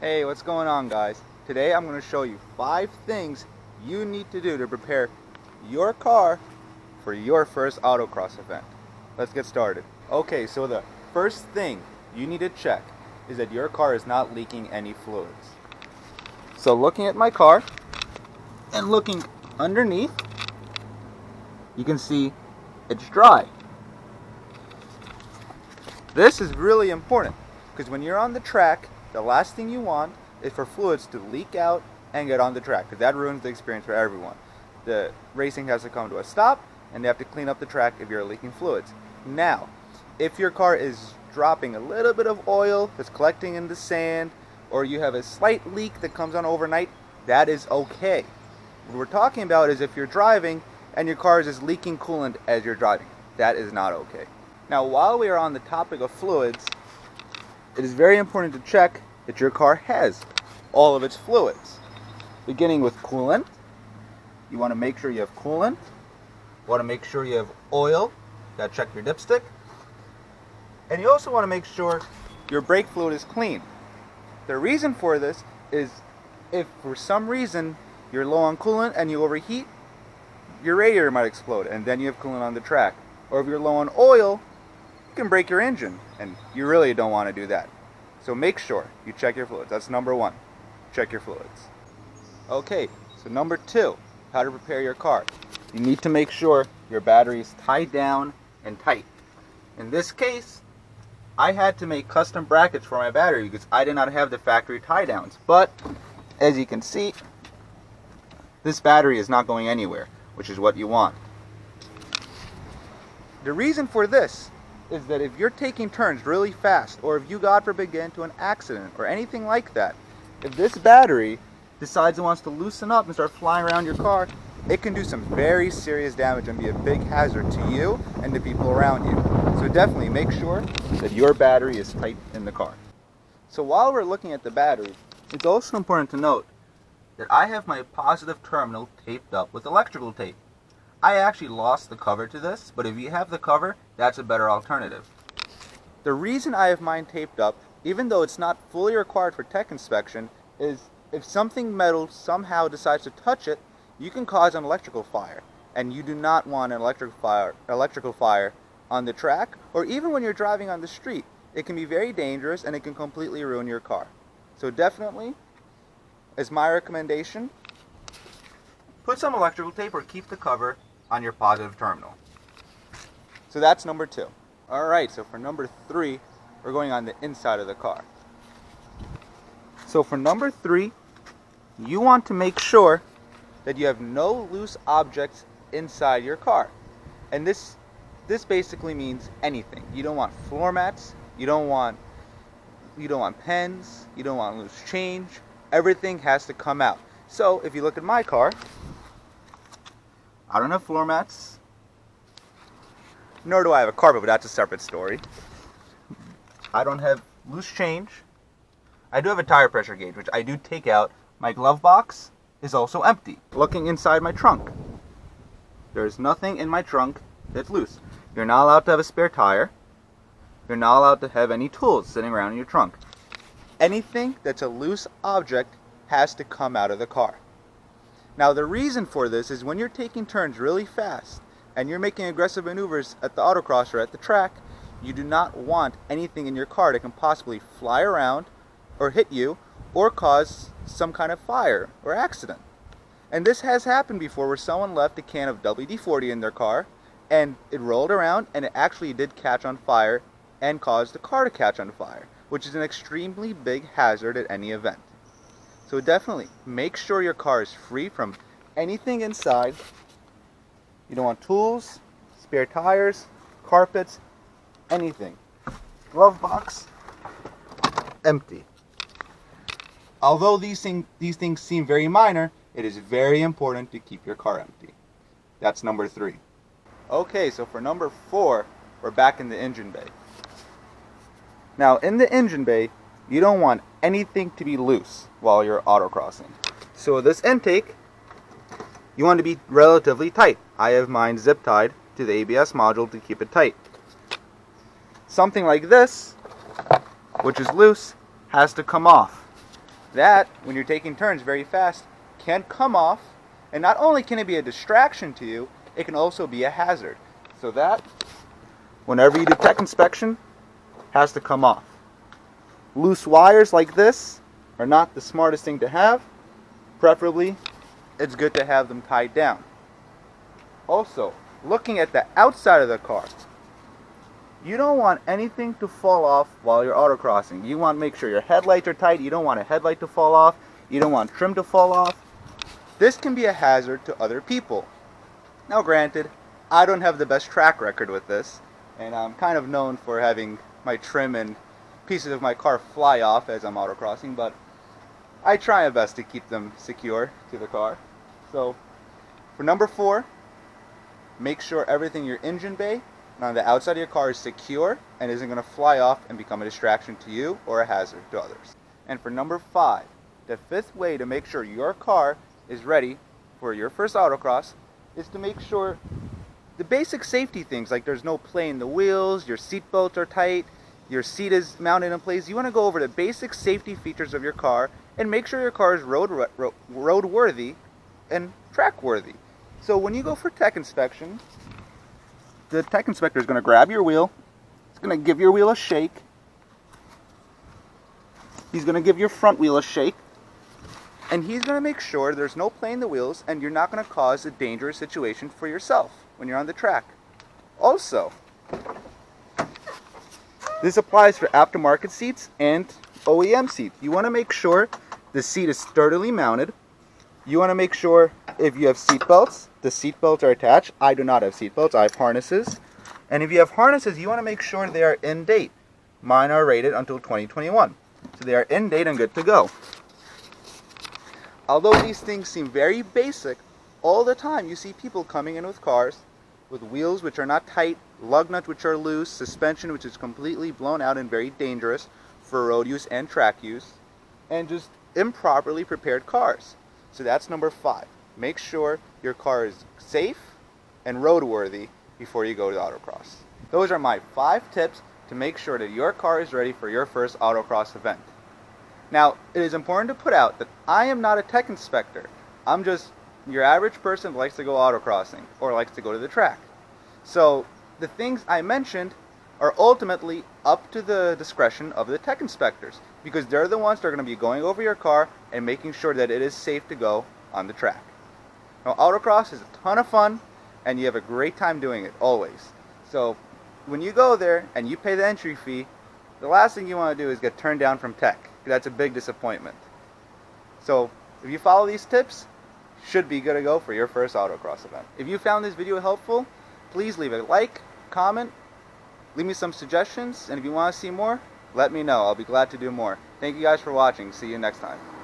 Hey, what's going on, guys? Today I'm going to show you 5 things you need to do to prepare your car for your first autocross event. Let's get started. Okay, so the first thing you need to check is that your car is not leaking any fluids. So looking at my car and looking underneath, you can see it's dry. This is really important because when you're on the track, the last thing you want is for fluids to leak out and get on the track, because that ruins the experience for everyone. The racing has to come to a stop and they have to clean up the track if you're leaking fluids. Now, if your car is dropping a little bit of oil that's collecting in the sand, or you have a slight leak that comes on overnight, that is okay. What we're talking about is if you're driving and your car is just leaking coolant as you're driving. That is not okay. Now, while we are on the topic of fluids, it is very important to check that your car has all of its fluids. Beginning with coolant, you want to make sure you have coolant. You want to make sure you have oil. You got to check your dipstick. And you also want to make sure your brake fluid is clean. The reason for this is if for some reason you're low on coolant and you overheat, your radiator might explode and then you have coolant on the track. Or if you're low on oil, you can break your engine, and you really don't want to do that. So make sure you check your fluids. That's number 1. Check your fluids. Okay, so number 2, how to prepare your car. You need to make sure your battery is tied down and tight. In this case, I had to make custom brackets for my battery because I did not have the factory tie downs. But as you can see, this battery is not going anywhere, which is what you want. The reason for this is that if you're taking turns really fast, or if you, God forbid, get into an accident or anything like that, if this battery decides it wants to loosen up and start flying around your car, it can do some very serious damage and be a big hazard to you and the people around you. So definitely make sure that your battery is tight in the car. So while we're looking at the battery, it's also important to note that I have my positive terminal taped up with electrical tape. I actually lost the cover to this, but if you have the cover, that's a better alternative. The reason I have mine taped up, even though it's not fully required for tech inspection, is if something metal somehow decides to touch it, you can cause an electrical fire, and you do not want an electrical fire on the track, or even when you're driving on the street. It can be very dangerous and it can completely ruin your car. So definitely, as my recommendation, put some electrical tape or keep the cover on your positive terminal. So that's number 2. Alright, so for number 3, we're going on the inside of the car. So for number 3, you want to make sure that you have no loose objects inside your car. And this basically means anything. You don't want floor mats, you don't want pens, you don't want loose change. Everything has to come out. So if you look at my car, I don't have floor mats, nor do I have a carpet, but that's a separate story. I don't have loose change. I do have a tire pressure gauge, which I do take out. My glove box is also empty. Looking inside my trunk, there's nothing in my trunk that's loose. You're not allowed to have a spare tire. You're not allowed to have any tools sitting around in your trunk. Anything that's a loose object has to come out of the car. Now the reason for this is when you're taking turns really fast and you're making aggressive maneuvers at the autocross or at the track, you do not want anything in your car that can possibly fly around or hit you or cause some kind of fire or accident. And this has happened before where someone left a can of WD-40 in their car and it rolled around and it actually did catch on fire and caused the car to catch on fire, which is an extremely big hazard at any event. So definitely make sure your car is free from anything inside. You don't want tools, spare tires, carpets, anything. Glove box, empty. Although these things seem very minor, it is very important to keep your car empty. That's number 3. Okay, so for number 4, we're back in the engine bay. Now in the engine bay, you don't want anything to be loose while you're autocrossing. So this intake, you want to be relatively tight. I have mine zip tied to the ABS module to keep it tight. Something like this, which is loose, has to come off. that, when you're taking turns very fast, can come off, and not only can it be a distraction to you, it can also be a hazard. So that, whenever you do tech inspection, has to come off. Loose wires like this are not the smartest thing to have. Preferably, it's good to have them tied down. Also, looking at the outside of the car, you don't want anything to fall off while you're autocrossing. You want to make sure your headlights are tight. You don't want a headlight to fall off. You don't want trim to fall off. This can be a hazard to other people. Now granted, I don't have the best track record with this, and I'm kind of known for having my trim and pieces of my car fly off as I'm autocrossing, but I try my best to keep them secure to the car. So for number 4, make sure everything in your engine bay and on the outside of your car is secure and isn't going to fly off and become a distraction to you or a hazard to others. And for number 5, the 5th way to make sure your car is ready for your first autocross is to make sure the basic safety things, like there's no play in the wheels, your seat belts are tight, your seat is mounted in place. You want to go over the basic safety features of your car and make sure your car is roadworthy and track worthy. So when you go for tech inspection, the tech inspector is going to grab your wheel. It's going to give your wheel a shake. He's going to give your front wheel a shake. And he's going to make sure there's no play in the wheels and you're not going to cause a dangerous situation for yourself when you're on the track. Also, this applies for aftermarket seats and OEM seats. You want to make sure the seat is sturdily mounted. You want to make sure if you have seat belts, the seat belts are attached. I do not have seat belts, I have harnesses. And if you have harnesses, you want to make sure they are in date. Mine are rated until 2021. So they are in date and good to go. Although these things seem very basic, all the time you see people coming in with cars with wheels which are not tight, lug nuts which are loose, suspension which is completely blown out and very dangerous for road use and track use, and just improperly prepared cars. So that's number 5. Make sure your car is safe and roadworthy before you go to autocross. Those are my 5 tips to make sure that your car is ready for your first autocross event. Now, it is important to put out that I am not a tech inspector. I'm just your average person who likes to go autocrossing or likes to go to the track. So the things I mentioned are ultimately up to the discretion of the tech inspectors, because they're the ones that are going to be going over your car and making sure that it is safe to go on the track. Now, autocross is a ton of fun and you have a great time doing it, always. So when you go there and you pay the entry fee, the last thing you want to do is get turned down from tech. That's a big disappointment. So if you follow these tips, should be good to go for your first autocross event. If you found this video helpful, please leave a like, comment, leave me some suggestions, and if you want to see more, let me know. I'll be glad to do more. Thank you guys for watching. See you next time.